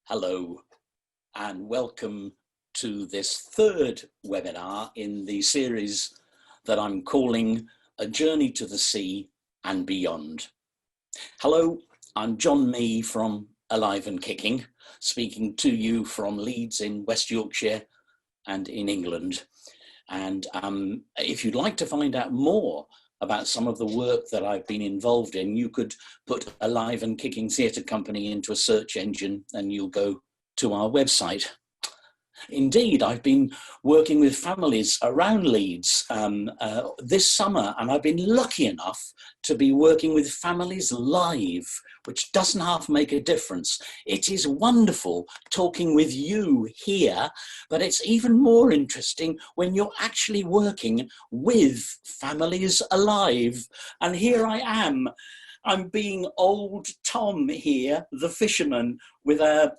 Hello and welcome to this third webinar in the series that I'm calling A Journey to the Sea and Beyond. Hello, I'm John Mee from Alive and Kicking, speaking to you from Leeds in West Yorkshire and in England. And if you'd like to find out more about some of the work that I've been involved in, you could put Alive and Kicking Theatre Company into a search engine and you'll go to our website. Indeed, I've been working with families around Leeds this summer, and I've been lucky enough to be working with families live, which doesn't half make a difference. It is wonderful talking with you here, but it's even more interesting when you're actually working with families alive. And here I am. I'm being old Tom here, the fisherman, with a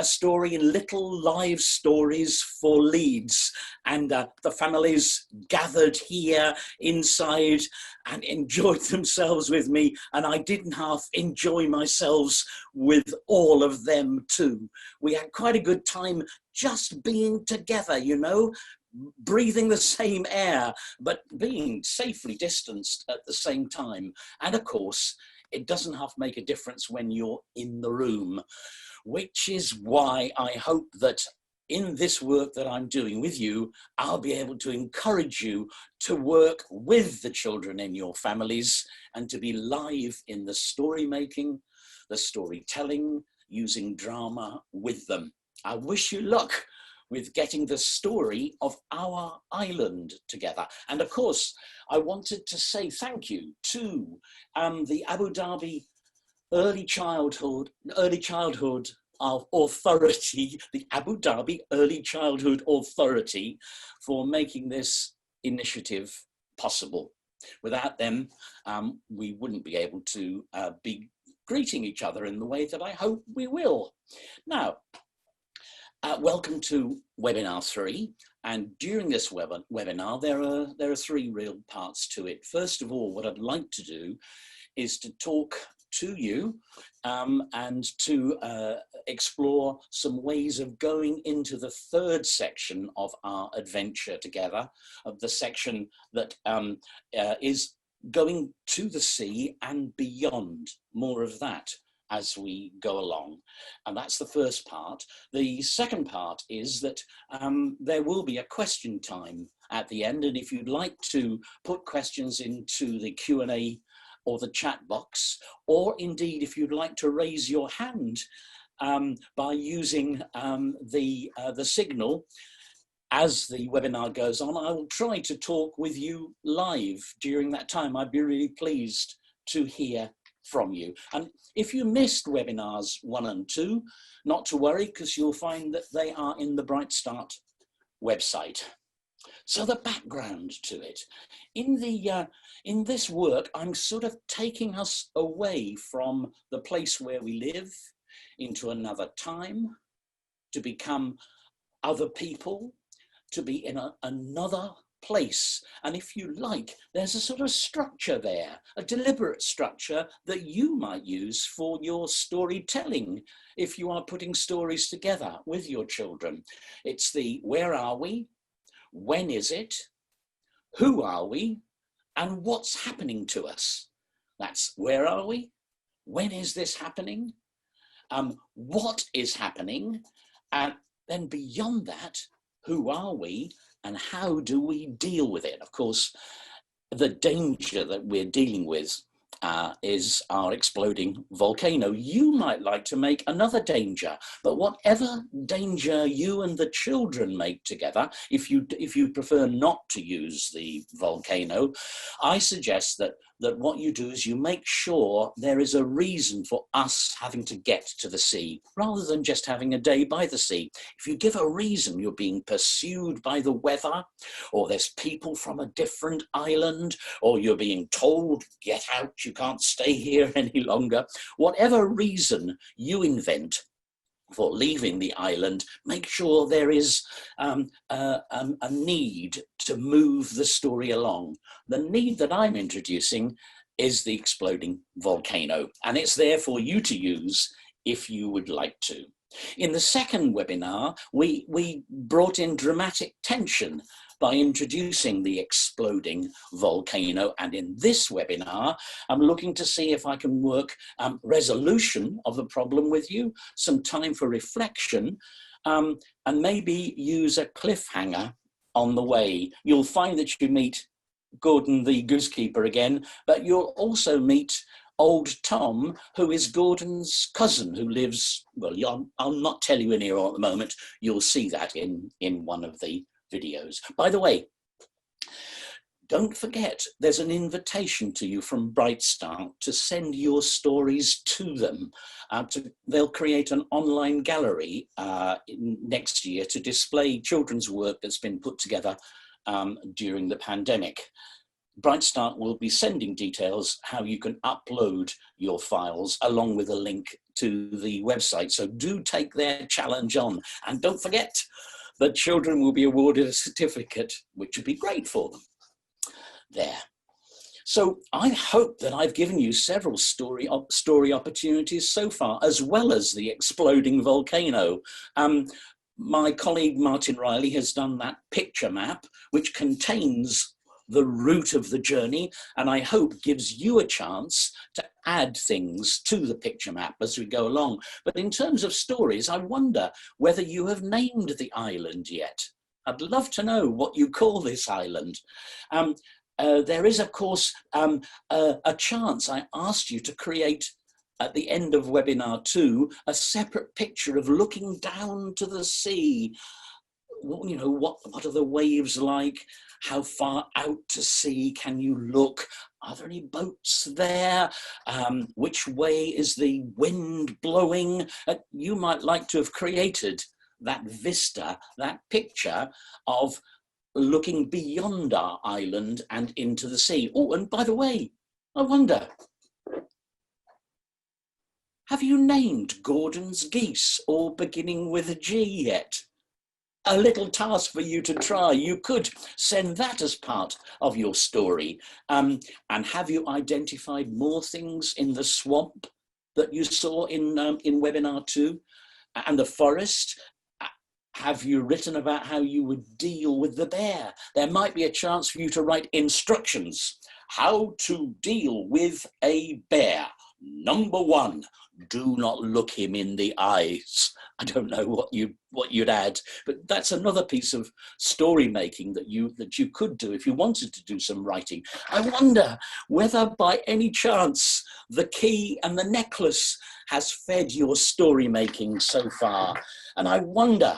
story in Little Live Stories for Leeds. And the families gathered here inside and enjoyed themselves with me. And I didn't half enjoy myself with all of them too. We had quite a good time just being together, you know, breathing the same air, but being safely distanced at the same time. And of course, it doesn't have to make a difference when you're in the room, which is why I hope that in this work that I'm doing with you, I'll be able to encourage you to work with the children in your families and to be live in the story making, the storytelling, using drama with them. I wish you luck with getting the story of our island together. And of course, I wanted to say thank you to the Abu Dhabi Early Childhood Authority, the Abu Dhabi Early Childhood Authority, for making this initiative possible. Without them, we wouldn't be able to be greeting each other in the way that I hope we will. Now, welcome to webinar 3, and during this webinar there are 3 real parts to it. First of all, what I'd like to do is to talk to you and to explore some ways of going into the 3rd section of our adventure together, of the section that is going to the sea and beyond. More of that as we go along. And that's the first part. The second part is that there will be a question time at the end. And if you'd like to put questions into the Q&A or the chat box, or indeed if you'd like to raise your hand by using the signal, as the webinar goes on, I will try to talk with you live during that time. I'd be really pleased to hear from you. And if you missed webinars 1 and 2, not to worry, because you'll find that they are in the Bright Start website. So the background to it. In this work, I'm sort of taking us away from the place where we live into another time, to become other people, to be in another place. And if you like, there's a sort of structure there, a deliberate structure that you might use for your storytelling if you are putting stories together with your children. It's the where are we, when is it, who are we, and what's happening to us. That's where are we, when is this happening, what is happening, and then beyond that, who are we, and how do we deal with it? Of course, the danger that we're dealing with is our exploding volcano. You might like to make another danger, but whatever danger you and the children make together, if you prefer not to use the volcano, I suggest that what you do is you make sure there is a reason for us having to get to the sea, rather than just having a day by the sea. If you give a reason, you're being pursued by the weather, or there's people from a different island, or you're being told, get out, you can't stay here any longer. Whatever reason you invent for leaving the island, make sure there is a need to move the story along. The need that I'm introducing is the exploding volcano, and it's there for you to use if you would like to. In the second webinar, we brought in dramatic tension by introducing the exploding volcano. And in this webinar, I'm looking to see if I can work resolution of the problem with you, some time for reflection, and maybe use a cliffhanger on the way. You'll find that you meet Gordon the goosekeeper again, but you'll also meet old Tom, who is Gordon's cousin, who lives, well, I'll not tell you in here at the moment. You'll see that in one of the videos. By the way, don't forget, there's an invitation to you from Bright Start to send your stories to them. They'll create an online gallery next year to display children's work that's been put together during the pandemic. Bright Start will be sending details how you can upload your files along with a link to the website. So do take their challenge on. And don't forget that children will be awarded a certificate, which would be great for them. There. So I hope that I've given you several story opportunities so far, as well as the exploding volcano. My colleague Martin Riley has done that picture map, which contains the route of the journey, and I hope gives you a chance to add things to the picture map as we go along. But in terms of stories, I wonder whether you have named the island yet. I'd love to know what you call this island. There is, of course, a chance. I asked you to create, at the end of webinar 2, a separate picture of looking down to the sea. You know, what are the waves like? How far out to sea can you look? Are there any boats there? Which way is the wind blowing? You might like to have created that vista, that picture of looking beyond our island and into the sea. Oh, and by the way, I wonder, have you named Gordon's geese all beginning with a G yet? A little task for you to try. You could send that as part of your story. And have you identified more things in the swamp that you saw in webinar 2 and the forest? Have you written about how you would deal with the bear? There might be a chance for you to write instructions. How to deal with a bear. Number 1, do not look him in the eyes. I don't know what you'd add, but that's another piece of story making that you could do if you wanted to do some writing. I wonder whether by any chance the key and the necklace has fed your story making so far. And I wonder,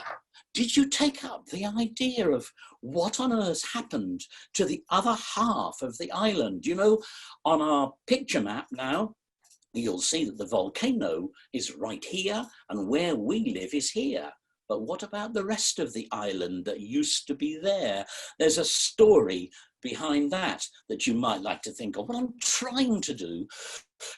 did you take up the idea of what on earth happened to the other half of the island? You know, on our picture map now, you'll see that the volcano is right here and where we live is here. But what about the rest of the island that used to be there? There's a story behind that you might like to think of. What I'm trying to do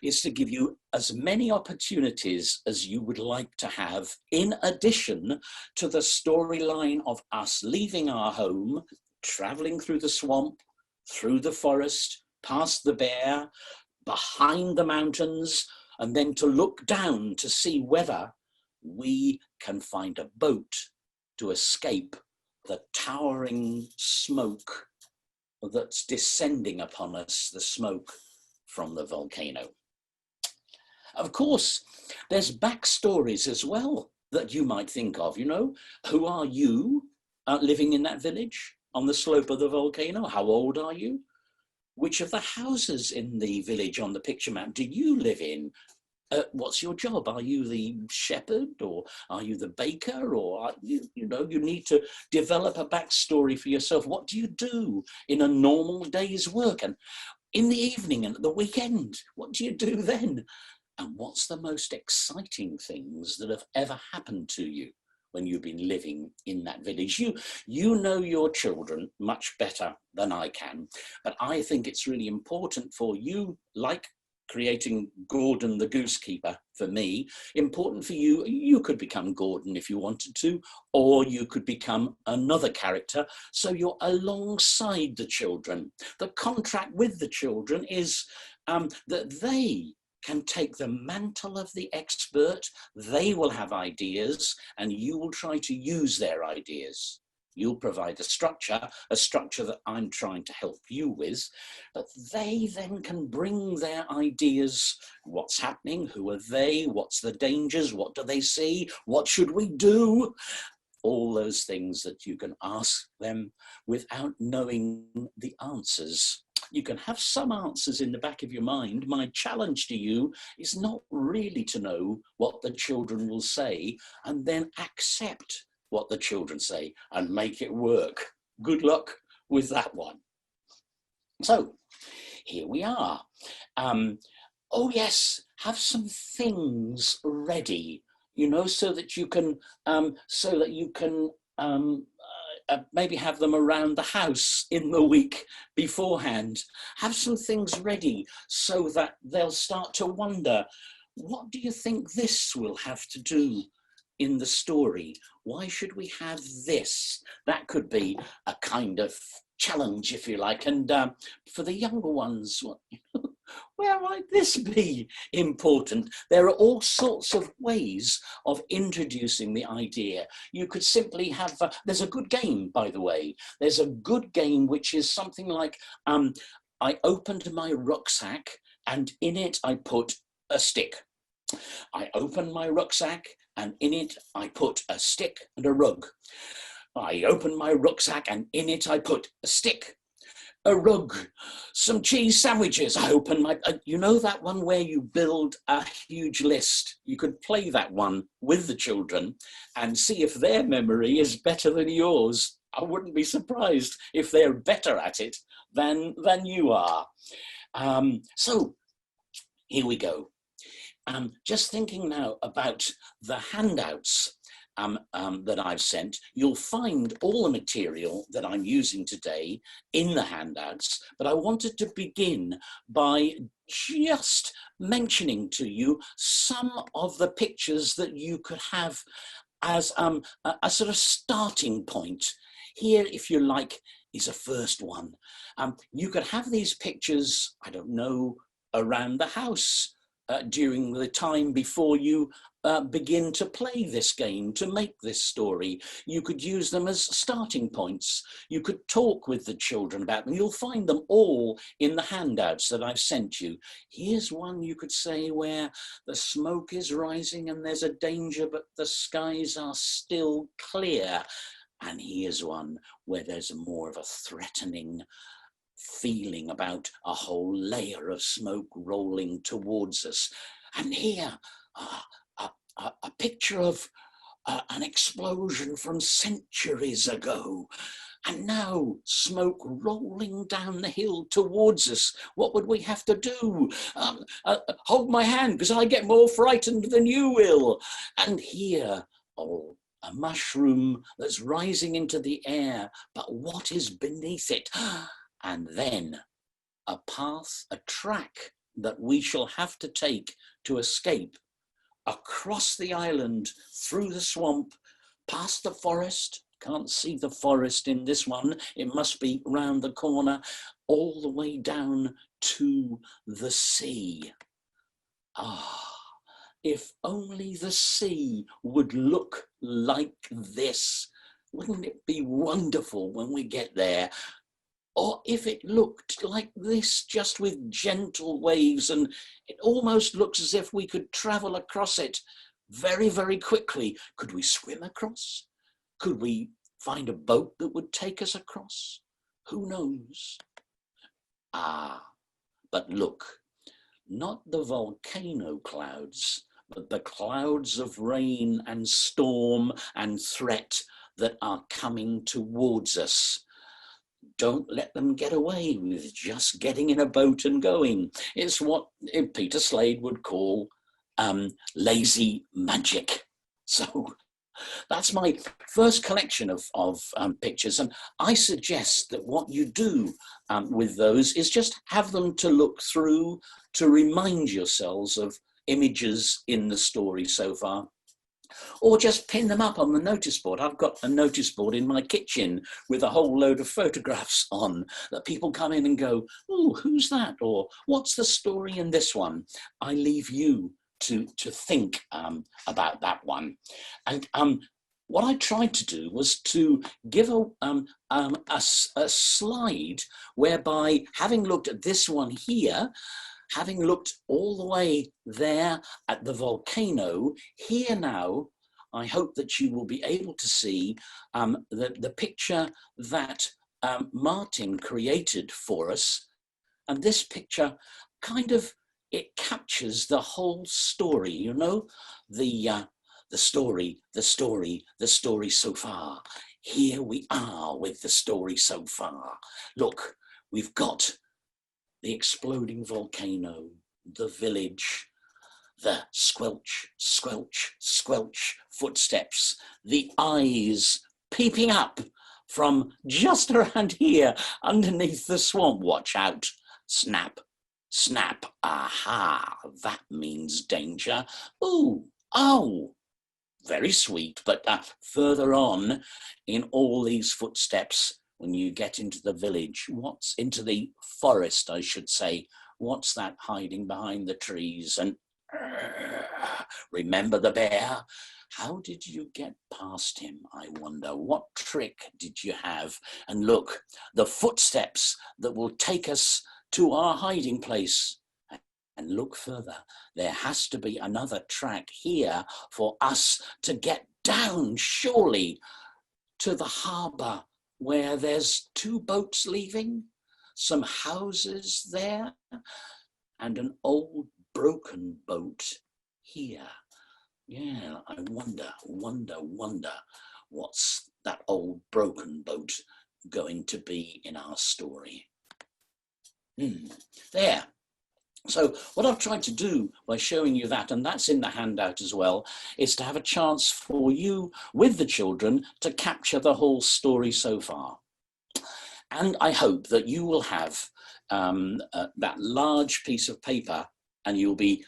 is to give you as many opportunities as you would like to have, in addition to the storyline of us leaving our home, traveling through the swamp, through the forest, past the bear, behind the mountains, and then to look down to see whether we can find a boat to escape the towering smoke that's descending upon us, the smoke from the volcano. Of course, there's backstories as well that you might think of. You know, who are you living in that village on the slope of the volcano? How old are you? Which of the houses in the village on the picture map do you live in? What's your job? Are you the shepherd, or are you the baker, or are you need to develop a backstory for yourself. What do you do in a normal day's work? And in the evening and at the weekend, what do you do then? And what's the most exciting things that have ever happened to you when you've been living in that village? You know your children much better than I can, but I think it's really important for you, like creating Gordon the goosekeeper for me, important for you. You could become Gordon if you wanted to, or you could become another character, so you're alongside the children. The contract with the children is that they can take the mantle of the expert. They will have ideas and you will try to use their ideas. You'll provide a structure that I'm trying to help you with, but they then can bring their ideas. What's happening? Who are they? What's the dangers? What do they see? What should we do? All those things that you can ask them without knowing the answers. You can have some answers in the back of your mind. My challenge to you is not really to know what the children will say and then accept what the children say and make it work. Good luck with that one. So here we are. Oh yes, have some things ready, you know, so that you can maybe have them around the house in the week beforehand. Have some things ready so that they'll start to wonder, what do you think this will have to do in the story? Why should we have this? That could be a kind of challenge, if you like. And for the younger ones, where might this be important? There are all sorts of ways of introducing the idea. You could simply have, there's a good game, by the way. There's a good game which is something like, I opened my rucksack and in it I put a stick. I opened my rucksack and in it I put a stick and a rug. I opened my rucksack and in it I put a stick, a rug, some cheese sandwiches. I opened my, you know that one where you build a huge list? You could play that one with the children and see if their memory is better than yours. I wouldn't be surprised if they're better at it than you are. So here we go. Just thinking now about the handouts that I've sent. You'll find all the material that I'm using today in the handouts, but I wanted to begin by just mentioning to you some of the pictures that you could have as a sort of starting point. Here, if you like, is a first one. You could have these pictures, I don't know, around the house, during the time before you begin to play this game, to make this story. You could use them as starting points. You could talk with the children about them. You'll find them all in the handouts that I've sent you. Here's one you could say where the smoke is rising and there's a danger, but the skies are still clear. And here's one where there's more of a threatening feeling about a whole layer of smoke rolling towards us. And here, a picture of an explosion from centuries ago. And now smoke rolling down the hill towards us. What would we have to do? Hold my hand, because I get more frightened than you will. And here, oh, a mushroom that's rising into the air, but what is beneath it? And then a path, a track that we shall have to take to escape across the island, through the swamp, past the forest. Can't see the forest in this one. It must be round the corner, all the way down to the sea. Ah, if only the sea would look like this. Wouldn't it be wonderful when we get there? Or if it looked like this, just with gentle waves, and it almost looks as if we could travel across it very, very quickly. Could we swim across? Could we find a boat that would take us across? Who knows? Ah, but look, not the volcano clouds, but the clouds of rain and storm and threat that are coming towards us. Don't let them get away with just getting in a boat and going. It's what Peter Slade would call lazy magic. So that's my first collection of pictures. And I suggest that what you do with those is just have them to look through, to remind yourselves of images in the story so far. or just pin them up on the notice board. I've got a notice board in my kitchen with a whole load of photographs on that people come in and go, oh, who's that? Or what's the story in this one? I leave you to think about that one. And what I tried to do was to give a slide whereby, having looked at this one here, having looked all the way there at the volcano, here now, I hope that you will be able to see the picture that Martin created for us. And this picture kind of, it captures the whole story, you know, the story so far. Here we are with the story so far. Look, we've got the exploding volcano, the village, the squelch, squelch, squelch footsteps, the eyes peeping up from just around here underneath the swamp. Watch out, snap, snap, aha, that means danger. Ooh, oh, very sweet, but further on in all these footsteps, when you get into the village, what's into the forest, I should say, what's that hiding behind the trees? And remember the bear? How did you get past him, I wonder? What trick did you have? And look, the footsteps that will take us to our hiding place. And look further, there has to be another track here for us to get down, surely, to the harbour where there's 2 boats leaving, some houses there, and an old broken boat here. Yeah, I wonder, what's that old broken boat going to be in our story? There. So what I've tried to do by showing you that, and that's in the handout as well, is to have a chance for you with the children to capture the whole story so far. And I hope that you will have that large piece of paper, and you'll be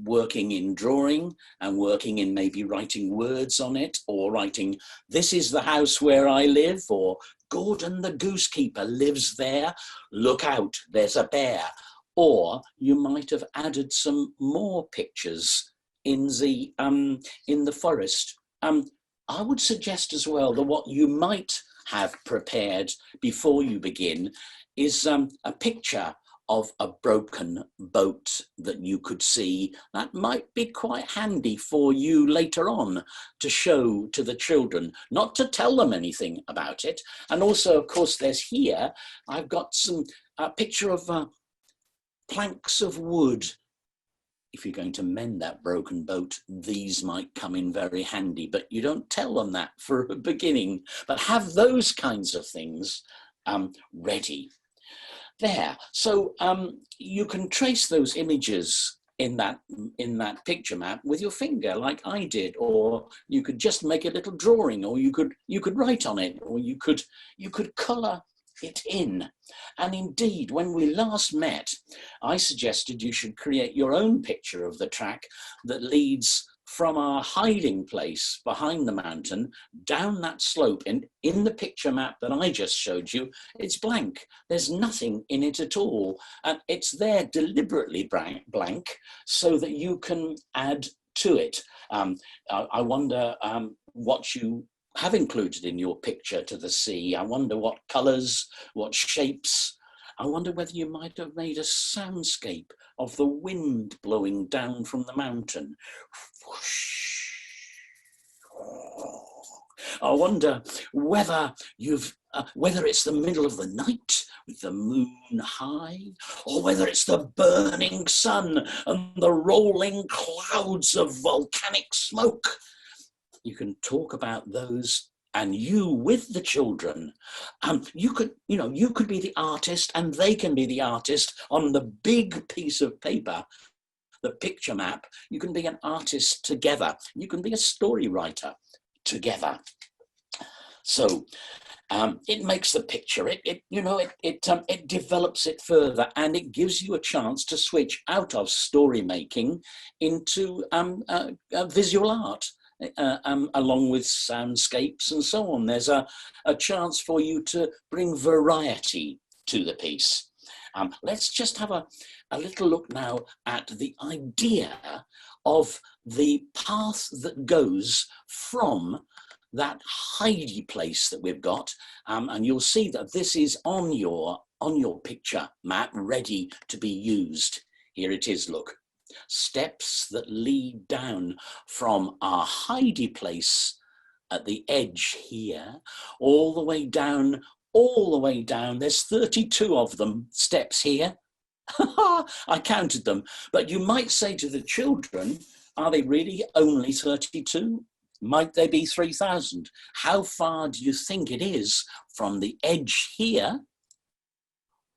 working in drawing and working in maybe writing words on it, or writing, this is the house where I live, or Gordon the goosekeeper lives there, look out, there's a bear. Or you might have added some more pictures in the forest. I would suggest as well that what you might have prepared before you begin is a picture of a broken boat that you could see. That might be quite handy for you later on to show to the children, not to tell them anything about it. And also, of course, there's here, I've got some picture of planks of wood. If you're going to mend that broken boat, these might come in very handy, but you don't tell them that for a beginning, but have those kinds of things ready. There, so you can trace those images in that picture map with your finger, like I did, or you could just make a little drawing, or you could write on it, or you could colour it in. And indeed, when we last met, I suggested you should create your own picture of the track that leads from our hiding place behind the mountain down that slope. And in the picture map that I just showed you, it's blank. There's nothing in it at all. And it's there deliberately blank so that you can add to it. I wonder what you have included in your picture to the sea. I wonder what colours, what shapes. I wonder whether you might have made a soundscape of the wind blowing down from the mountain. I wonder whether whether it's the middle of the night with the moon high, or whether it's the burning sun and the rolling clouds of volcanic smoke. You can talk about those, and you with the children, you could be the artist and they can be the artist on the big piece of paper, the picture map. You can be an artist together. You can be a story writer together. So it makes the picture, it develops it further, and it gives you a chance to switch out of story making into visual art, along with soundscapes and so on. There's a chance for you to bring variety to the piece. Let's just have a little look now at the idea of the path that goes from that hidey place that we've got, and you'll see that this is on your picture map, ready to be used. Here it is, look. Steps that lead down from our hidey place at the edge here, all the way down, There's 32 of them, steps here. I counted them, but you might say to the children, are they really only 32? Might they be 3,000? How far do you think it is from the edge here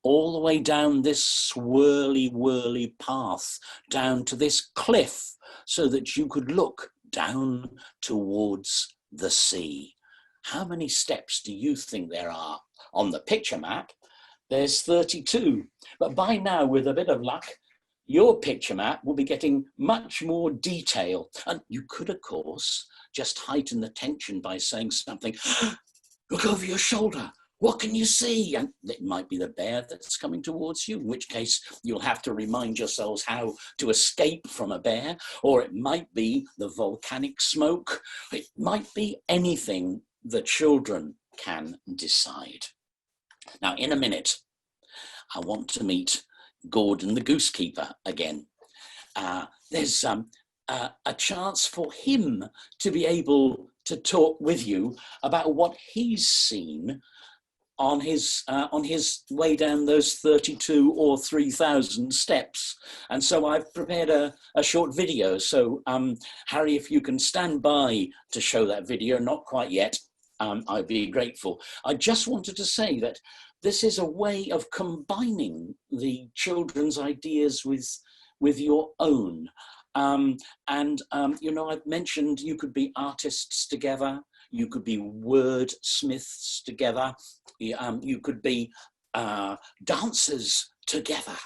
all the way down this swirly, whirly path, down to this cliff, so that you could look down towards the sea? How many steps do you think there are? On the picture map, there's 32. But by now, with a bit of luck, your picture map will be getting much more detail. And you could, of course, just heighten the tension by saying something, look over your shoulder, what can you see? And it might be the bear that's coming towards you, in which case you'll have to remind yourselves how to escape from a bear, or it might be the volcanic smoke. It might be anything the children can decide. Now, in a minute, I want to meet Gordon the goosekeeper again. There's a chance for him to be able to talk with you about what he's seen on his way down those 32 or 3,000 steps. And so I've prepared a short video. So Harry, if you can stand by to show that video, not quite yet, I'd be grateful. I just wanted to say that this is a way of combining the children's ideas with your own. You know, I've mentioned you could be artists together, you could be wordsmiths together, you could be dancers together.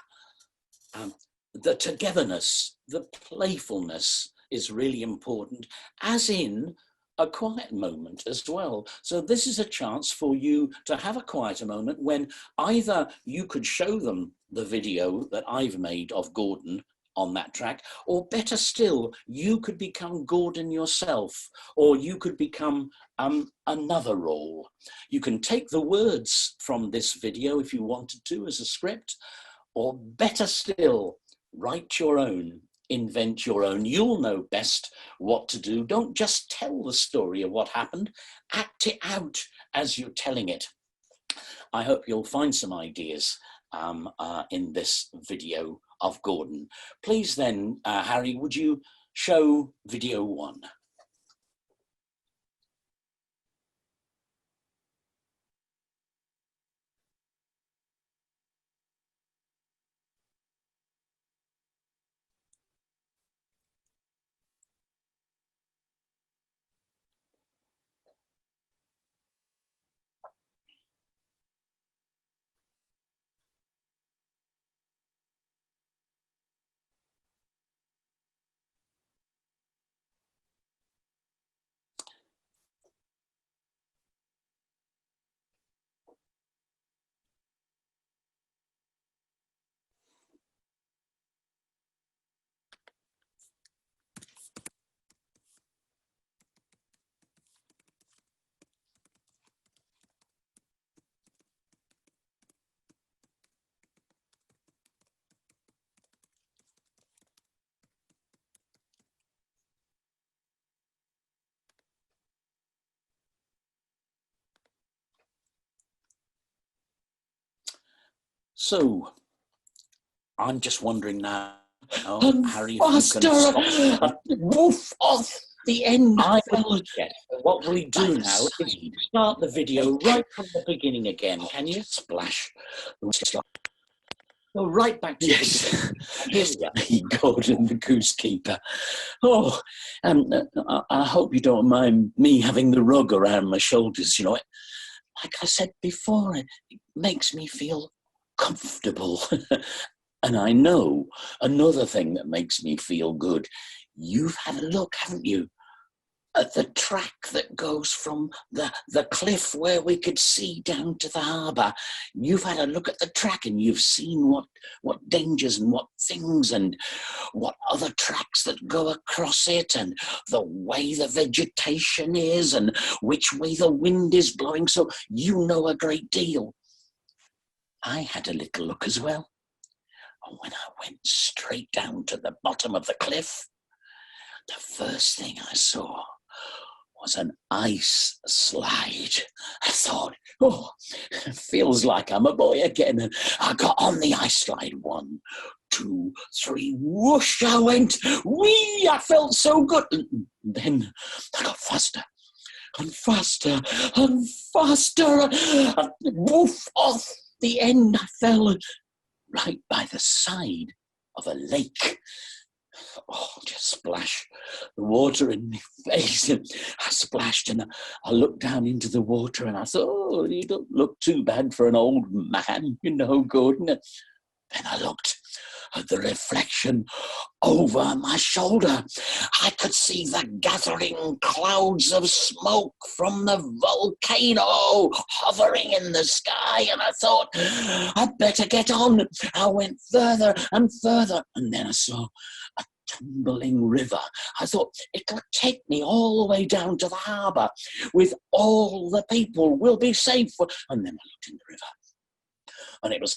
The togetherness, the playfulness is really important, as in a quiet moment as well. So this is a chance for you to have a quieter moment when either you could show them the video that I've made of Gordon on that track, or better still, you could become Gordon yourself, or you could become another role. You can take the words from this video if you wanted to as a script, or better still, write your own, invent your own. You'll know best what to do. Don't just tell the story of what happened, act it out as you're telling it. I hope you'll find some ideas in this video of Gordon. Please then, Harry, would you show video 1? So, I'm just wondering now, Harry, if you can stop. Woof off the end. I will get. What we do now is start the video right from the beginning again. Can you? Splash. Well, right back to Yes. Yes. me, Gordon the Goosekeeper. Oh, I hope you don't mind me having the rug around my shoulders. You know, like I said before, it makes me feel comfortable. And I know another thing that makes me feel good. You've had a look, haven't you, at the track that goes from the cliff where we could see down to the harbour. You've had a look at the track and you've seen what dangers and what things and what other tracks that go across it and the way the vegetation is and which way the wind is blowing. So you know a great deal. I had a little look as well. And when I went straight down to the bottom of the cliff, the first thing I saw was an ice slide. I thought, oh, it feels like I'm a boy again. And I got on the ice slide. 1, 2, 3, whoosh, I went. Whee, I felt so good. And then I got faster and faster and faster. And woof, off the end I fell right by the side of a lake. Oh, just splash the water in my face. And I splashed and I looked down into the water and I thought, oh, you don't look too bad for an old man, you know, Gordon. Then I looked at the reflection over my shoulder. I could see the gathering clouds of smoke from the volcano hovering in the sky, and I thought, I'd better get on. I went further and further, and then I saw a tumbling river. I thought, it'll take me all the way down to the harbour with all the people. We'll be safe. And then I looked in the river. And it was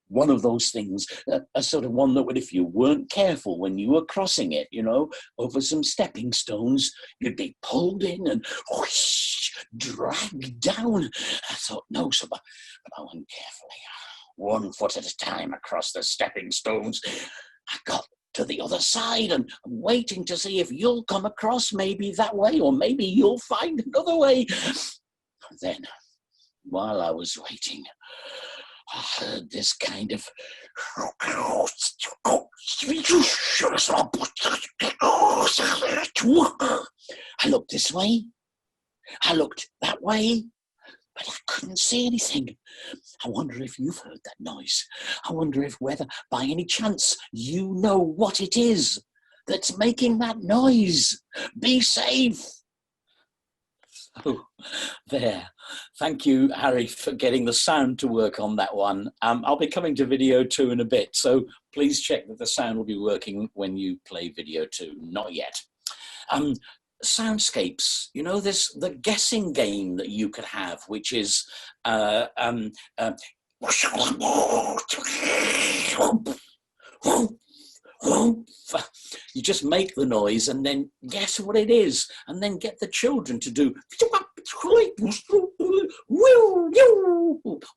one of those things, a sort of one that would, if you weren't careful when you were crossing it, you know, over some stepping stones, you'd be pulled in and whoosh, dragged down. I thought, no, so, but I went carefully, 1 foot at a time across the stepping stones. I got to the other side and I'm waiting to see if you'll come across maybe that way, or maybe you'll find another way. And then, while I was waiting, I heard this kind of, I looked this way, I looked that way, but I couldn't see anything. I wonder if you've heard that noise. I wonder whether by any chance you know what it is that's making that noise. Be safe. Oh, there. Thank you, Harry, for getting the sound to work on that one. I'll be coming to video 2 in a bit, so please check that the sound will be working when you play video 2. Not yet. Soundscapes, you know, there's the guessing game that you could have, which is you just make the noise and then guess what it is, and then get the children to do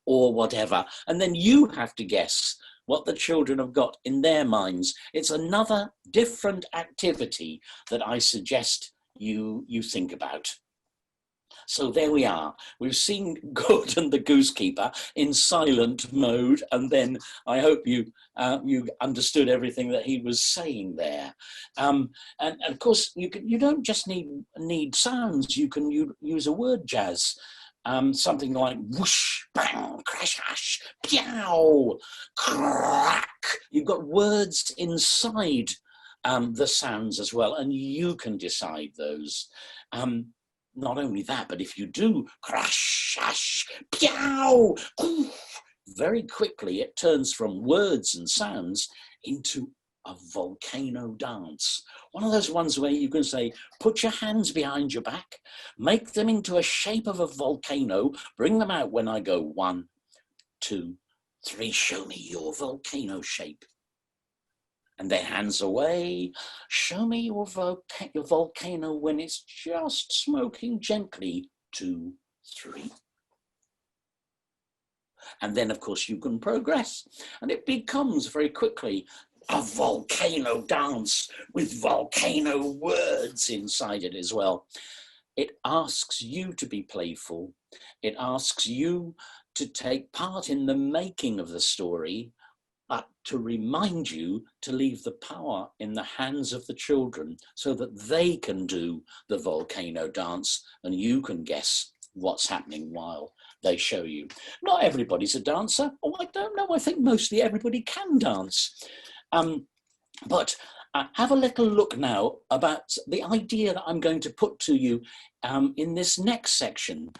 or whatever, and then you have to guess what the children have got in their minds. It's another different activity that I suggest you think about. So there we are. We've seen Gordon the Goosekeeper in silent mode, and then I hope you understood everything that he was saying there. And of course, you don't just need sounds. You can use a word jazz. Something like whoosh, bang, crash, ash, peow, crack. You've got words inside the sounds as well, and you can decide those. Not only that, but if you do crash, ash, peow, very quickly it turns from words and sounds into a volcano dance. One of those ones where you can say, put your hands behind your back, make them into a shape of a volcano, bring them out when I go 1, 2, 3, show me your volcano shape. And then hands away, show me your volcano when it's just smoking gently, 2, 3. And then, of course, you can progress. And it becomes very quickly a volcano dance with volcano words inside it as well. It asks you to be playful. It asks you to take part in the making of the story, to remind you to leave the power in the hands of the children so that they can do the volcano dance and you can guess what's happening while they show you. Not everybody's a dancer. Oh, I don't know. I think mostly everybody can dance. But have a little look now about the idea that I'm going to put to you in this next section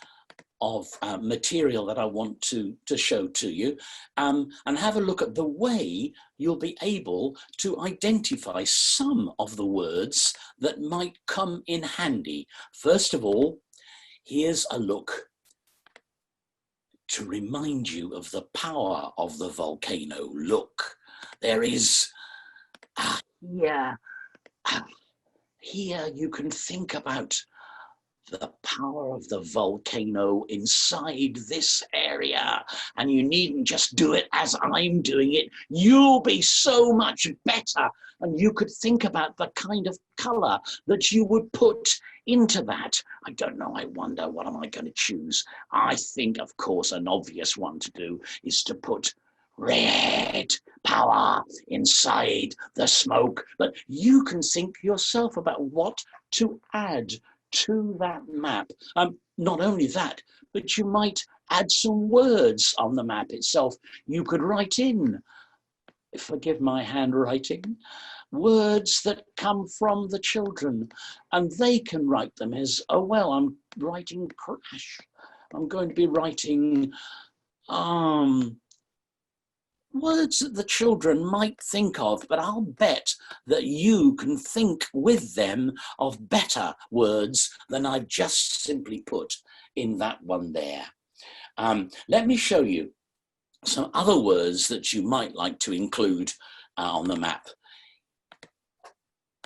of material that I want to show to you, and have a look at the way you'll be able to identify some of the words that might come in handy. First of all, here's a look to remind you of the power of the volcano. Look, there is, here you can think about the power of the volcano inside this area, and you needn't just do it as I'm doing it. You'll be so much better, and you could think about the kind of color that you would put into that. I don't know, I wonder, what am I going to choose? I think, of course, an obvious one to do is to put red power inside the smoke, but you can think yourself about what to add to that map. Not only that, but you might add some words on the map itself. You could write in, forgive my handwriting, words that come from the children, and they can write them as, oh well, I'm writing crash. I'm going to be writing words that the children might think of, but I'll bet that you can think with them of better words than I've just simply put in that one there. Let me show you some other words that you might like to include on the map.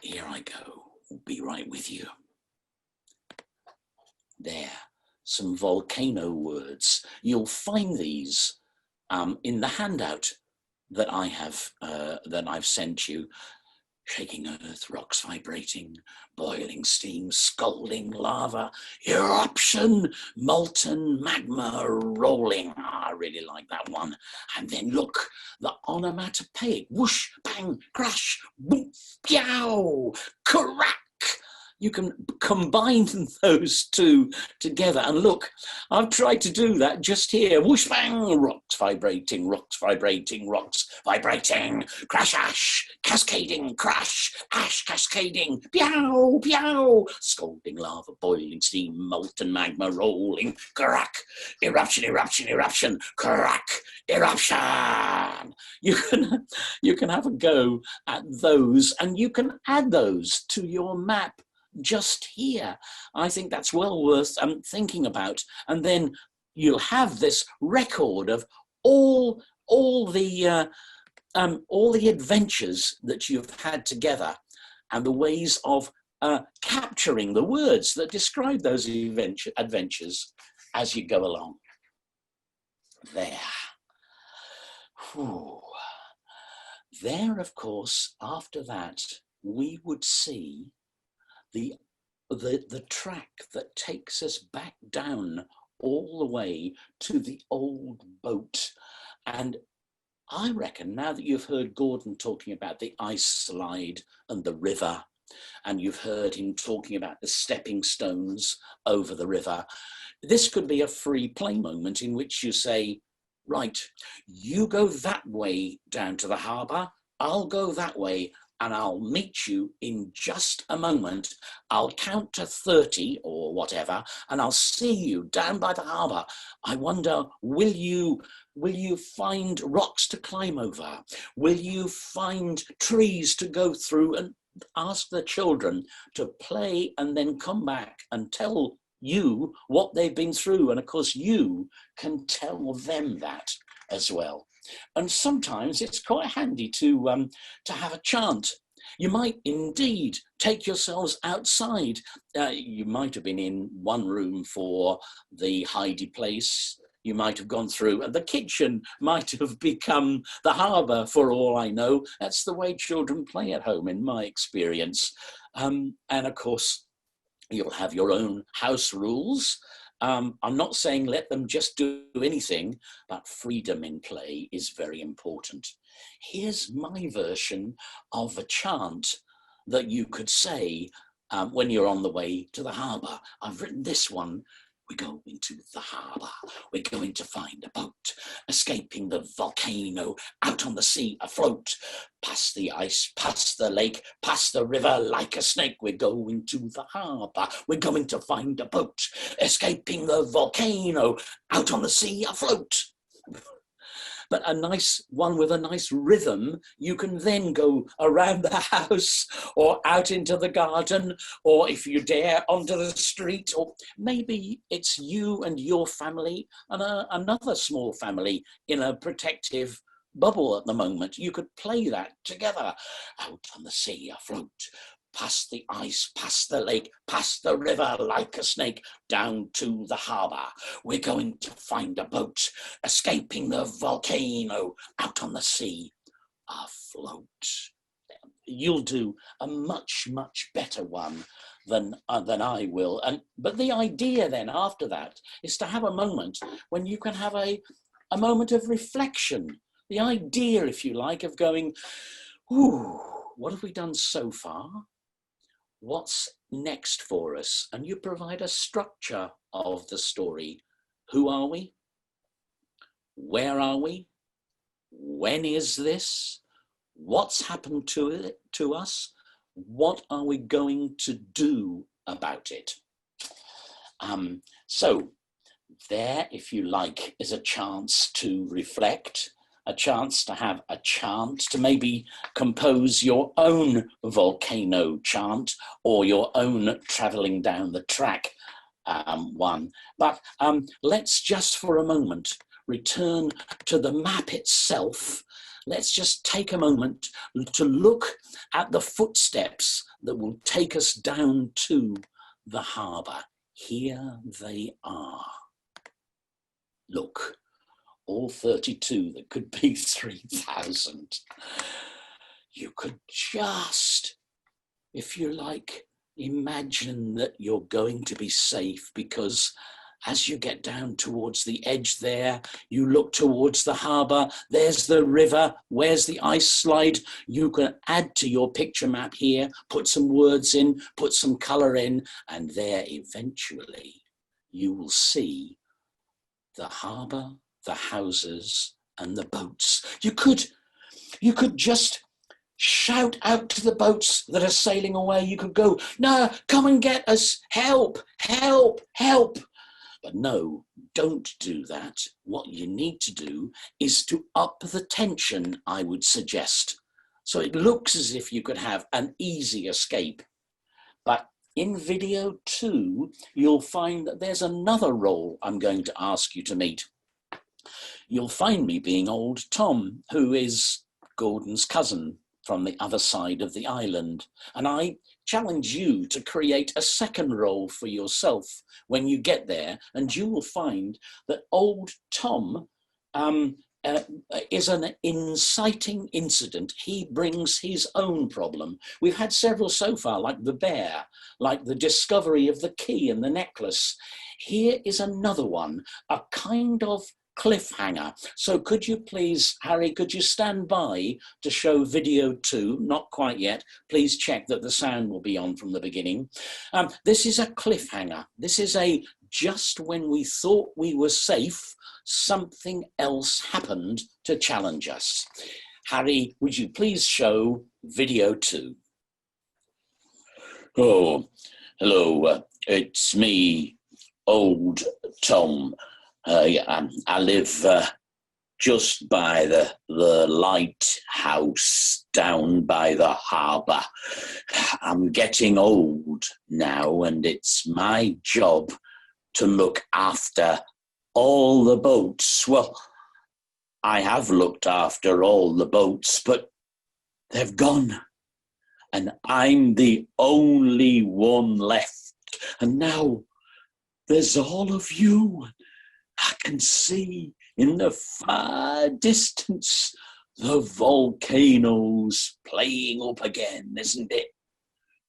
Here I go, I'll be right with you. There, some volcano words. You'll find these in the handout that I have that I've sent you. Shaking earth, rocks vibrating, boiling steam, scalding lava, eruption, molten magma rolling. I really like that one. And then look, the onomatopoeic, whoosh, bang, crash, boom, pow, crack. You can combine those two together. And look, I've tried to do that just here. Whoosh, bang, rocks vibrating, rocks vibrating, rocks vibrating, crash, ash, cascading, crash, ash, cascading, pew, pew, scalding lava, boiling steam, molten magma rolling, crack, eruption, eruption, eruption, crack, eruption. You can have a go at those, and you can add those to your map just here. I think that's well worth thinking about. And then you'll have this record of all the adventures that you've had together and the ways of capturing the words that describe those adventures as you go along. There. Whew. There, of course, after that, we would see the track that takes us back down all the way to the old boat. And I reckon now that you've heard Gordon talking about the ice slide and the river, and you've heard him talking about the stepping stones over the river, this could be a free play moment in which you say, right, you go that way down to the harbour, I'll go that way, and I'll meet you in just a moment. I'll count to 30 or whatever, and I'll see you down by the harbour. I wonder, will you find rocks to climb over? Will you find trees to go through? And ask the children to play and then come back and tell you what they've been through. And of course, you can tell them that as well. And sometimes it's quite handy to have a chant. You might indeed take yourselves outside. You might have been in one room for the Heidi place. You might have gone through, and the kitchen might have become the harbour for all I know. That's the way children play at home, in my experience. And of course, you'll have your own house rules. I'm not saying let them just do anything, but freedom in play is very important. Here's my version of a chant that you could say when you're on the way to the harbour. I've written this one. We're going to the harbour. We're going to find a boat, escaping the volcano, out on the sea, afloat, past the ice, past the lake, past the river, like a snake. We're going to the harbour. We're going to find a boat, escaping the volcano, out on the sea, afloat. But a nice one with a nice rhythm, you can then go around the house or out into the garden, or if you dare, onto the street, or maybe it's you and your family and another small family in a protective bubble at the moment. You could play that together. Out on the sea, afloat, past the ice, past the lake, past the river, like a snake, down to the harbour. We're going to find a boat, escaping the volcano, out on the sea, afloat. You'll do a much, much better one than I will. But the idea then after that is to have a moment when you can have a moment of reflection. The idea, if you like, of going, ooh, what have we done so far? What's next for us? And you provide a structure of the story. Who are we? Where are we? When is this? What's happened to us? What are we going to do about it? So there, if you like, is a chance to reflect, a chance to have a chant, to maybe compose your own volcano chant or your own travelling down the track one. But let's just for a moment return to the map itself. Let's just take a moment to look at the footsteps that will take us down to the harbour. Here they are. Look. All 32, that could be 3,000. You could just, if you like, imagine that you're going to be safe, because as you get down towards the edge there, you look towards the harbour, there's the river, where's the ice slide? You can add to your picture map here, put some words in, put some colour in, and there eventually you will see the harbour, the houses and the boats. You could just shout out to the boats that are sailing away. You could go, no, come and get us, help, help, help. But no, don't do that. What you need to do is to up the tension, I would suggest. So it looks as if you could have an easy escape. But in video 2, you'll find that there's another role I'm going to ask you to meet. You'll find me being old Tom, who is Gordon's cousin from the other side of the island. And I challenge you to create a second role for yourself when you get there, and you will find that old Tom is an inciting incident. He brings his own problem. We've had several so far, like the bear, like the discovery of the key and the necklace. Here is another one, a kind of cliffhanger. So could you please, Harry, could you stand by to show video 2? Not quite yet. Please check that the sound will be on from the beginning. This is a cliffhanger. This is a just when we thought we were safe, something else happened to challenge us. Harry, would you please show video 2? Oh, hello, it's me, old Tom. I live just by the lighthouse down by the harbour. I'm getting old now, and it's my job to look after all the boats. Well, I have looked after all the boats, but they've gone, and I'm the only one left. And now there's all of you. I can see in the far distance the volcanoes playing up again, isn't it?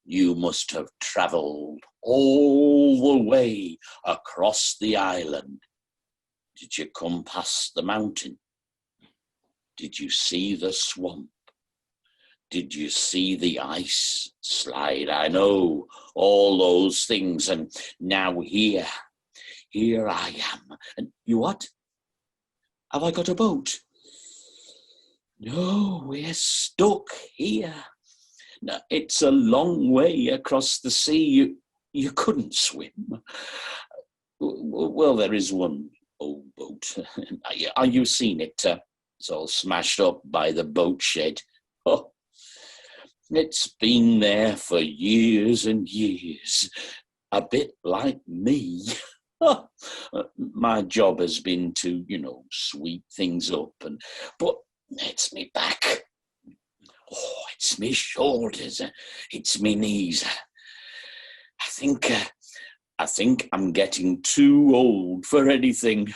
You must have travelled all the way across the island. Did you come past the mountain? Did you see the swamp? Did you see the ice slide? I know all those things. And now here I am. And you what? Have I got a boat? No, we're stuck here. No, it's a long way across the sea. You couldn't swim. Well, there is one old boat. Are you seen it? It's all smashed up by the boat shed. Oh, it's been there for years and years. A bit like me. My job has been to, sweep things up, but it's me back. Oh, it's me shoulders. It's me knees. I think I'm getting too old for anything.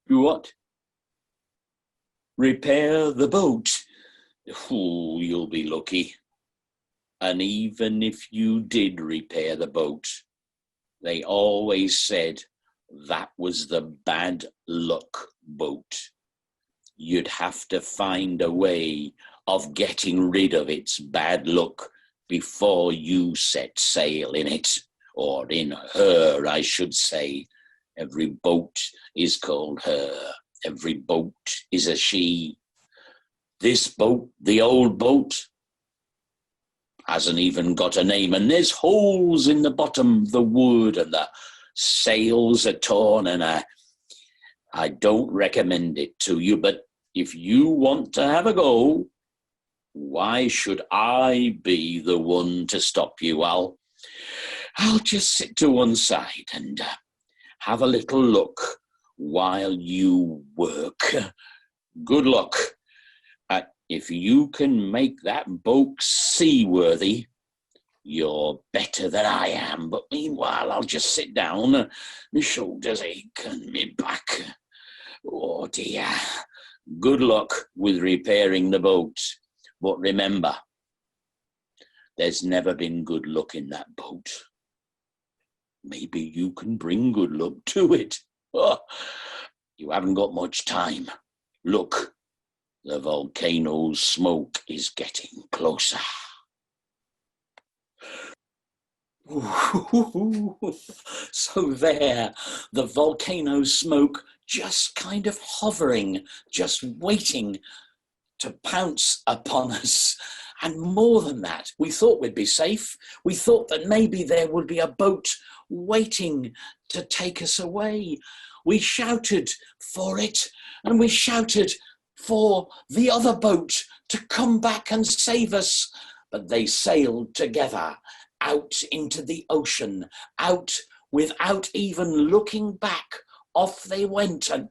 What? Repair the boat? Oh, you'll be lucky. And even if you did repair the boat, they always said that was the bad luck boat. You'd have to find a way of getting rid of its bad luck before you set sail in it, or in her, I should say. Every boat is called her. Every boat is a she. This boat, the old boat, hasn't even got a name, and there's holes in the bottom of the wood, and the sails are torn, and I don't recommend it to you, but if you want to have a go, why should I be the one to stop you? I'll just sit to one side and have a little look while you work. Good luck. If you can make that boat seaworthy, you're better than I am. But meanwhile, I'll just sit down. My shoulders ache and my back. Oh dear. Good luck with repairing the boat. But remember, there's never been good luck in that boat. Maybe you can bring good luck to it. Oh, you haven't got much time. Look. The volcano's smoke is getting closer. So there, the volcano's smoke just kind of hovering, just waiting to pounce upon us. And more than that, we thought we'd be safe. We thought that maybe there would be a boat waiting to take us away. We shouted for it, and we shouted for the other boat to come back and save us. But they sailed together out into the ocean, out without even looking back. Off they went. And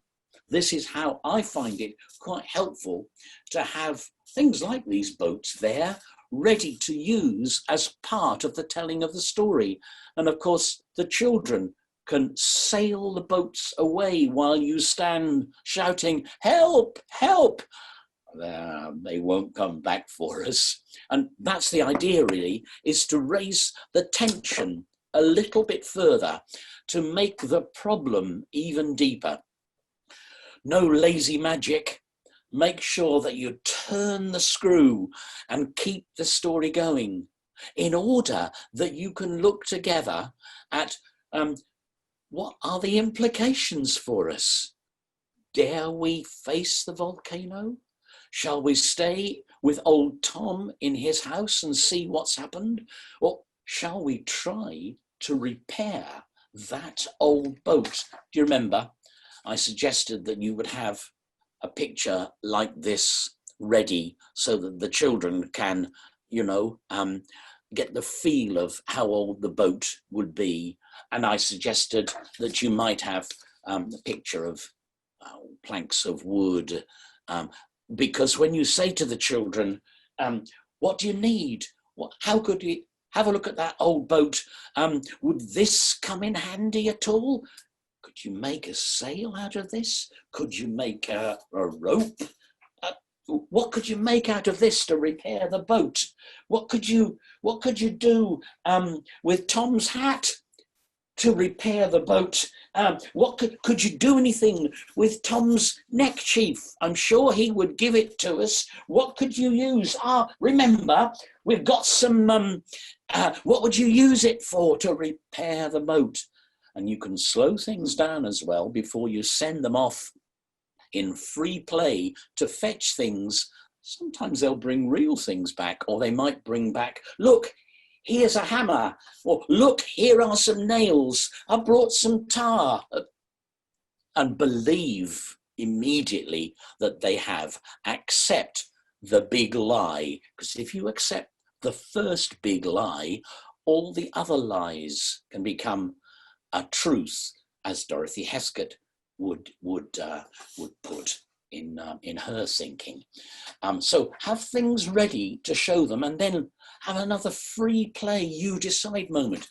this is how I find it quite helpful to have things like these boats there ready to use as part of the telling of the story. And of course, the children can sail the boats away while you stand shouting, "Help, help!" They won't come back for us. And that's the idea, really, is to raise the tension a little bit further, to make the problem even deeper. No lazy magic. Make sure that you turn the screw and keep the story going in order that you can look together at what are the implications for us? Dare we face the volcano? Shall we stay with old Tom in his house and see what's happened? Or shall we try to repair that old boat? Do you remember? I suggested that you would have a picture like this ready so that the children can, get the feel of how old the boat would be. And I suggested that you might have a picture of planks of wood, because when you say to the children, what do you need? How could you have a look at that old boat? Would this come in handy at all? Could you make a sail out of this? Could you make a rope? What could you make out of this to repair the boat? What could you do with Tom's hat to repair the boat? What could you do anything with Tom's neckerchief? I'm sure he would give it to us. What could you use? Remember, we've got some, what would you use it for to repair the boat? And you can slow things down as well before you send them off in free play to fetch things. Sometimes they'll bring real things back, or they might bring back, look, here's a hammer, or look, here are some nails, I brought some tar. And believe immediately that they have. Accept the big lie, because if you accept the first big lie, all the other lies can become a truth, as Dorothy Heskett would put in her thinking. So have things ready to show them, and then have another free play, you decide moment.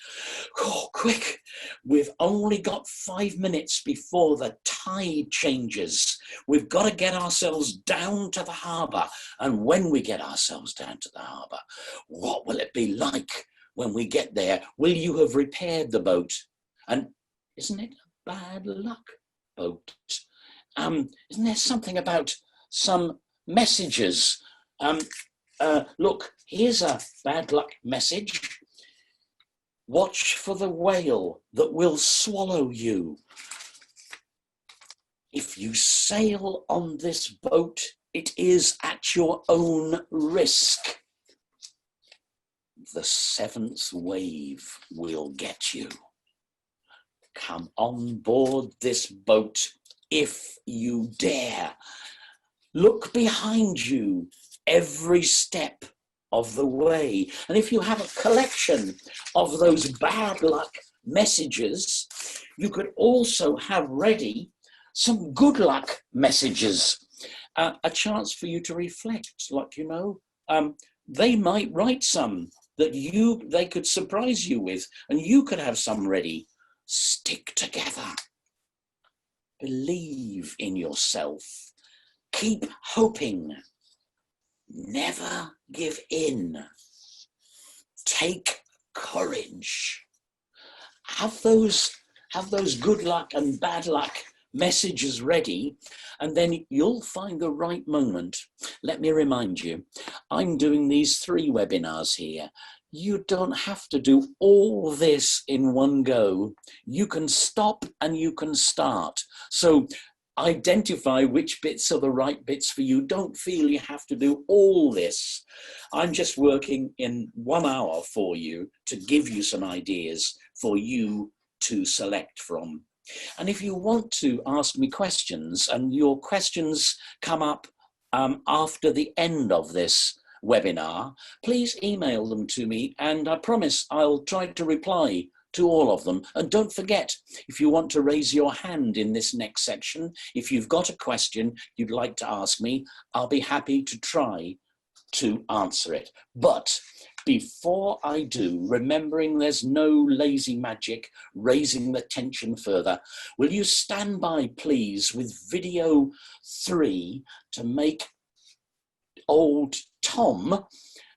Oh, quick, we've only got 5 minutes before the tide changes. We've got to get ourselves down to the harbour. And when we get ourselves down to the harbour, what will it be like when we get there? Will you have repaired the boat? And isn't it a bad luck boat? Isn't there something about some messages? Look, here's a bad luck message. Watch for the whale that will swallow you. If you sail on this boat, it is at your own risk. The seventh wave will get you. Come on board this boat if you dare. Look behind you every step of the way. And if you have a collection of those bad luck messages, you could also have ready some good luck messages, a chance for you to reflect. Like, you know, they might write some that they could surprise you with, and you could have some ready. Stick together. Believe in yourself. Keep hoping. Never give in. Take courage. Have those good luck and bad luck messages ready, and then you'll find the right moment. Let me remind you, I'm doing these 3 webinars here. You don't have to do all this in one go. You can stop and you can start. So identify which bits are the right bits for you. Don't feel you have to do all this. I'm just working in 1 hour for you to give you some ideas for you to select from. And if you want to ask me questions, and your questions come up after the end of this webinar, please email them to me, and I promise I'll try to reply to all of them. And don't forget, if you want to raise your hand in this next section, if you've got a question you'd like to ask me, I'll be happy to try to answer it. But before I do, remembering there's no lazy magic raising the tension further, will you stand by, please, with video 3 to make old Tom,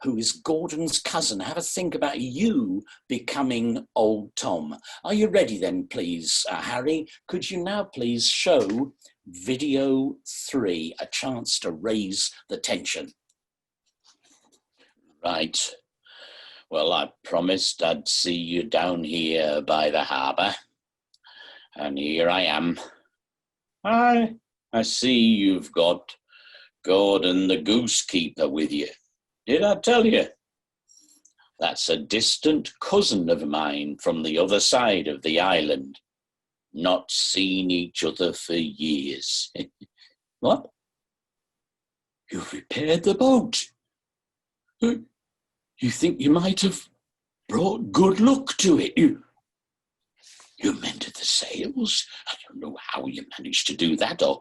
who is Gordon's cousin, have a think about you becoming old Tom. Are you ready then, please, Harry? Could you now please show video 3, a chance to raise the tension? Right. Well, I promised I'd see you down here by the harbour, and here I am. I see you've got Gordon the goosekeeper with you. Did I tell you? That's a distant cousin of mine from the other side of the island. Not seen each other for years. What? You've repaired the boat? You think you might have brought good luck to it? You mended the sails? I don't know how you managed to do that, or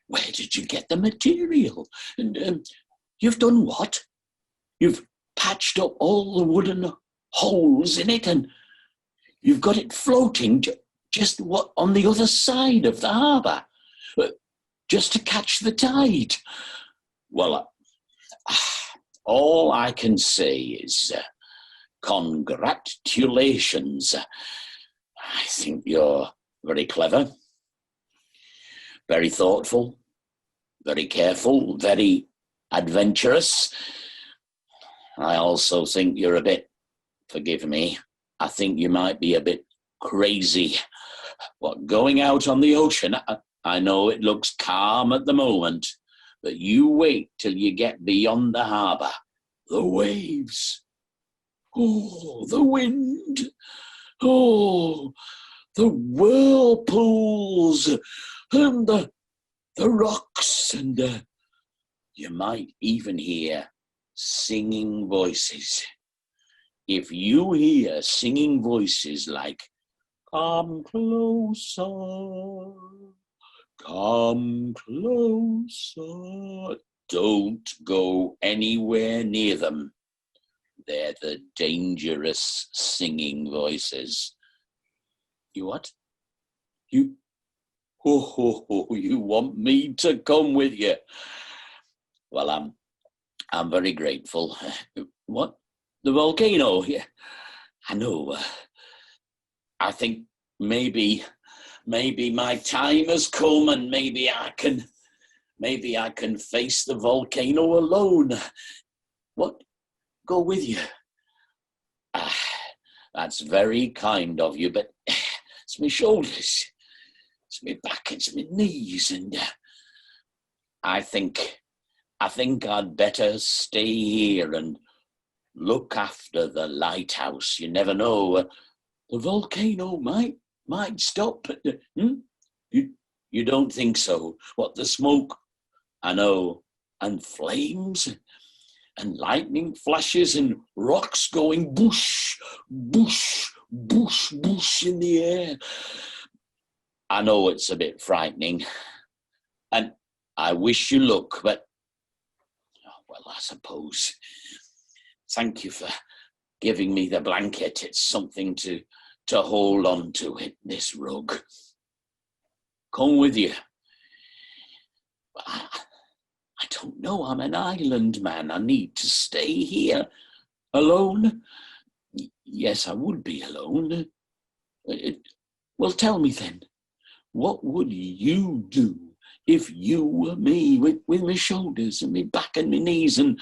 where did you get the material? And you've done what? You've patched up all the wooden holes in it, and you've got it floating just on the other side of the harbour, just to catch the tide. Well, all I can say is congratulations. I think you're very clever, very thoughtful, very careful, very adventurous. I also think you're a bit, forgive me, I think you might be a bit crazy. What, going out on the ocean? I know it looks calm at the moment, but you wait till you get beyond the harbour. The waves. Oh, the wind. Oh, the whirlpools and the rocks, and you might even hear singing voices. If you hear singing voices like, "Come closer, come closer," don't go anywhere near them. They're the dangerous singing voices. You what? You want me to come with you? Well, I'm very grateful. What? The volcano? Yeah, I know. I think maybe my time has come, and maybe I can face the volcano alone. What? Go with you? That's very kind of you, but it's my shoulders, it's my back, it's my knees, and I think I'd better stay here and look after the lighthouse. You never know. The volcano might stop. You don't think so? What, the smoke? I know. And flames and lightning flashes and rocks going boosh, boosh, boosh, boosh in the air. I know it's a bit frightening, and I wish you luck, but, well, I suppose. Thank you for giving me the blanket. It's something to hold on to, this rug. Come with you. I don't know, I'm an island man. I need to stay here. Alone? Yes, I would be alone. Well, tell me then, what would you do if you were me, with my shoulders and my back and my knees and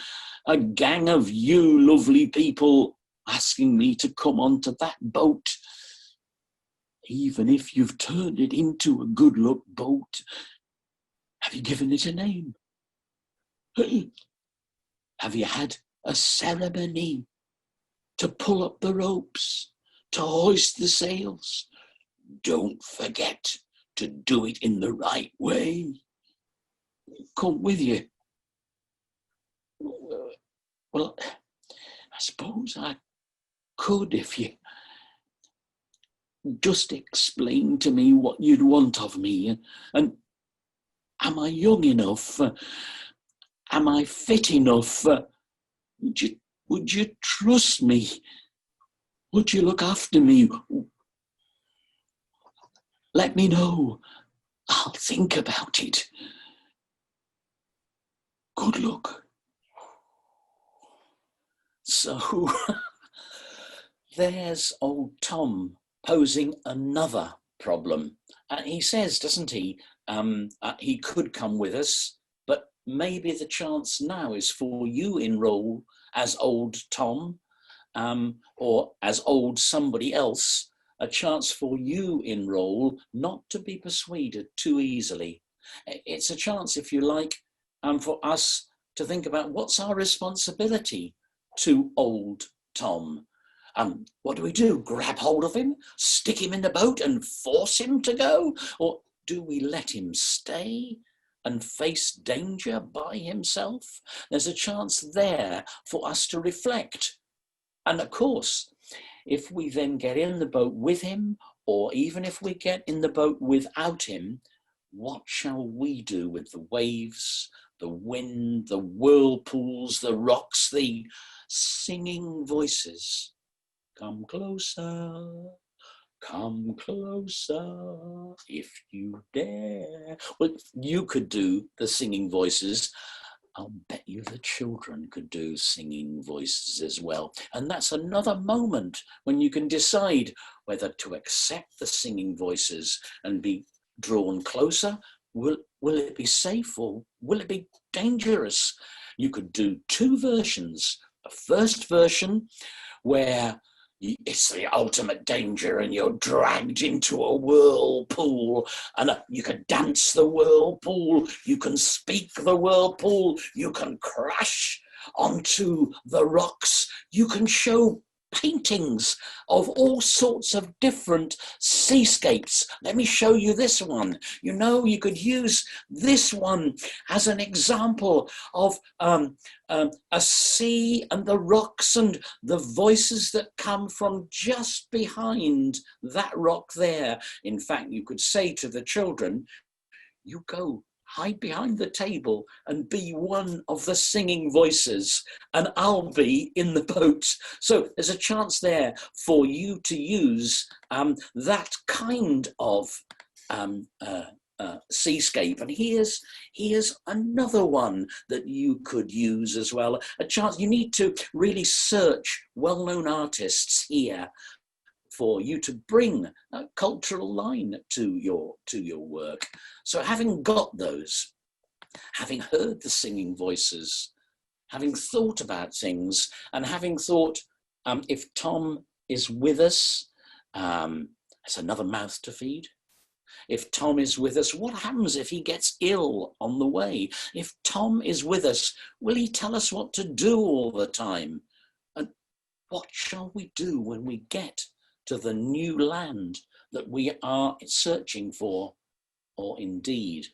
a gang of you lovely people asking me to come onto that boat? Even if you've turned it into a good luck boat, have you given it a name? Have you had a ceremony to pull up the ropes, to hoist the sails? Don't forget to do it in the right way. Come with you. Well, I suppose I could if you just explain to me what you'd want of me. And am I young enough? Am I fit enough? Would you trust me? Would you look after me? Let me know. I'll think about it. Good luck. So there's old Tom posing another problem. And he says, doesn't he, he could come with us, but maybe the chance now is for you enroll as old Tom, or as old somebody else, a chance for you enroll not to be persuaded too easily. It's a chance, if you like, for us to think about what's our responsibility to old Tom. What do? Grab hold of him, stick him in the boat and force him to go? Or do we let him stay and face danger by himself? There's a chance there for us to reflect. And of course, if we then get in the boat with him, or even if we get in the boat without him, what shall we do with the waves, the wind, the whirlpools, the rocks, the singing voices? Come closer, come closer, if you dare. Well, you could do the singing voices. I'll bet you the children could do singing voices as well. And that's another moment when you can decide whether to accept the singing voices and be drawn closer. Will it be safe or will it be dangerous? You could do two versions. A first version where it's the ultimate danger and you're dragged into a whirlpool, and you can dance the whirlpool, you can speak the whirlpool, you can crash onto the rocks, you can show paintings of all sorts of different seascapes. Let me show you this one. You know, you could use this one as an example of a sea and the rocks and the voices that come from just behind that rock there. In fact, you could say to the children, you go hide behind the table and be one of the singing voices, and I'll be in the boat. So there's a chance there for you to use that kind of seascape. And here's another one that you could use as well. A chance. You need to really search well-known artists here for you to bring a cultural line to your work. So having got those, having heard the singing voices, having thought about things, and having thought, if Tom is with us, that's another mouth to feed. If Tom is with us, what happens if he gets ill on the way? If Tom is with us, will he tell us what to do all the time? And what shall we do when we get to the new land that we are searching for? Or indeed,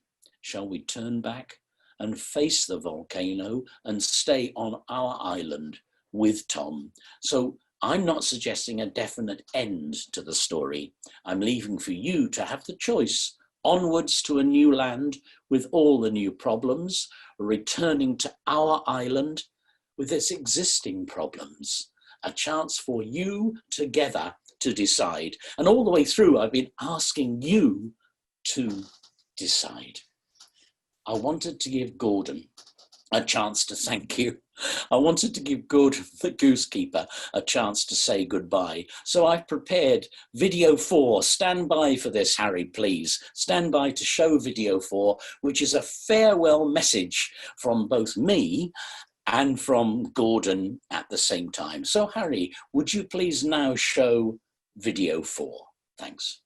shall we turn back and face the volcano and stay on our island with Tom? So I'm not suggesting a definite end to the story. I'm leaving for you to have the choice. Onwards to a new land with all the new problems, returning to our island with its existing problems. A chance for you together to decide. And all the way through, I've been asking you to decide. I wanted to give Gordon a chance to thank you. I wanted to give Gordon, the goosekeeper, a chance to say goodbye. So I've prepared video 4. Stand by for this, Harry, please. Stand by to show video 4, which is a farewell message from both me and from Gordon at the same time. So Harry, would you please now show video 4? Thanks.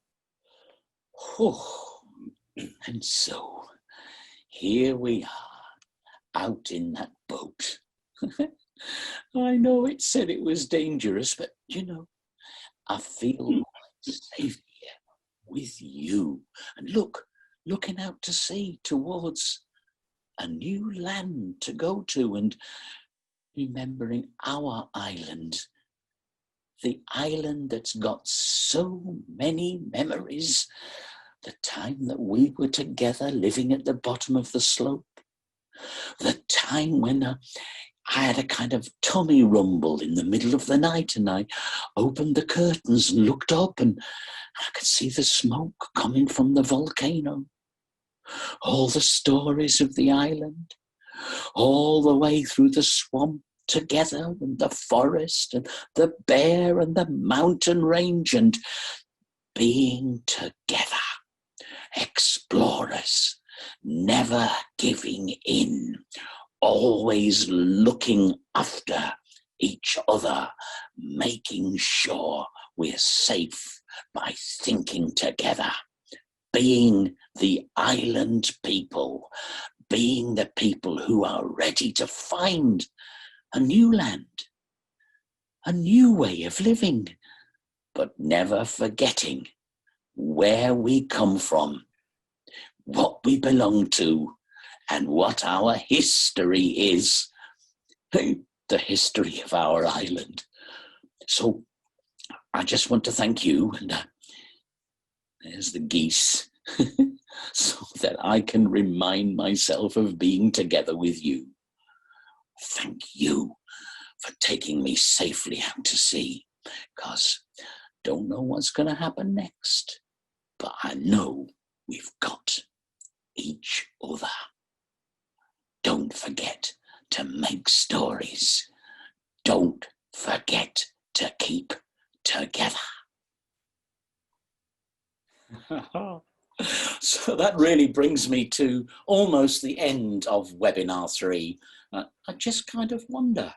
And so here we are, out in that boat. I know it said it was dangerous, but you know, I feel safe here with you. And looking out to sea towards a new land to go to, and remembering our island, the island that's got so many memories. The time that we were together living at the bottom of the slope, the time when I had a kind of tummy rumble in the middle of the night, and I opened the curtains and looked up, and I could see the smoke coming from the volcano. All the stories of the island, all the way through the swamp together, and the forest and the bear and the mountain range, and being together. Explorers, never giving in, always looking after each other, making sure we're safe by thinking together, being the island people, being the people who are ready to find a new land, a new way of living, but never forgetting where we come from, what we belong to, and what our history is, the history of our island. So I just want to thank you, and there's the geese, so that I can remind myself of being together with you. Thank you for taking me safely out to sea, because don't know what's going to happen next, but I know we've got each other. don't forget to make stories. Don't forget to keep together. So that really brings me to almost the end of webinar 3. I just kind of wonder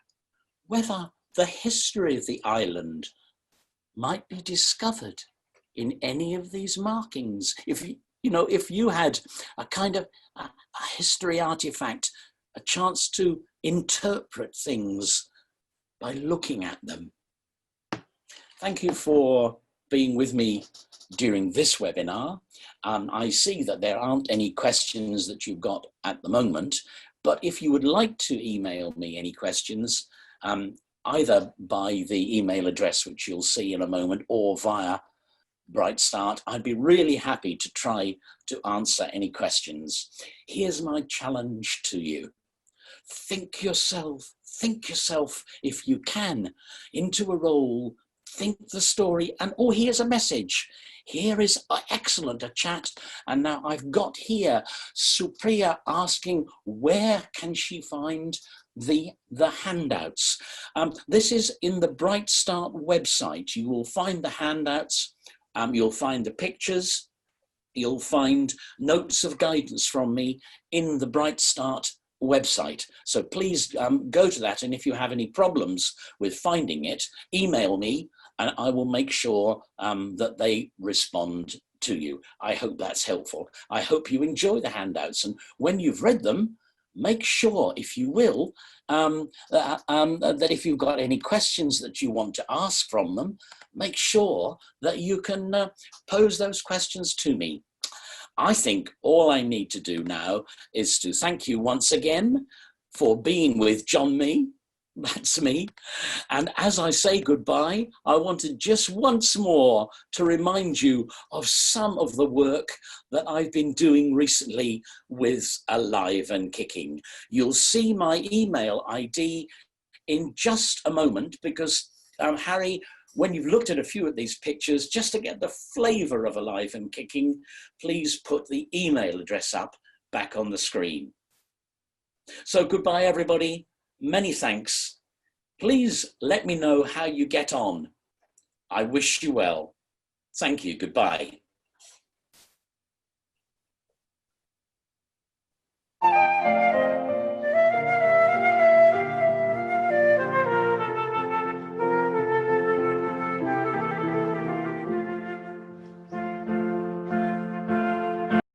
whether the history of the island might be discovered in any of these markings. If you had a kind of a history artifact, a chance to interpret things by looking at them. Thank you for being with me during this webinar. I see that there aren't any questions that you've got at the moment, but if you would like to email me any questions, either by the email address which you'll see in a moment or via Bright Start, I'd be really happy to try to answer any questions. Here's my challenge to you. Think yourself, if you can, into a role, think the story, and oh, here's a message. Here is excellent, a chat. And now I've got here Supriya asking where can she find the handouts. This is in the Bright Start website. You will find the handouts, you'll find the pictures, you'll find notes of guidance from me in the Bright Start website. So please go to that, and if you have any problems with finding it, email me and I will make sure that they respond to you. I hope that's helpful. I hope you enjoy the handouts, and when you've read them, make sure, if you will, that if you've got any questions that you want to ask from them, make sure that you can pose those questions to me. I think all I need to do now is to thank you once again for being with John Mee. That's me. And as I say goodbye, I wanted just once more to remind you of some of the work that I've been doing recently with Alive and Kicking. You'll see my email ID in just a moment because Harry, when you've looked at a few of these pictures, just to get the flavor of Alive and Kicking, please put the email address up back on the screen. So goodbye, everybody. Many thanks. Please let me know how you get on. I wish you well. Thank you. Goodbye.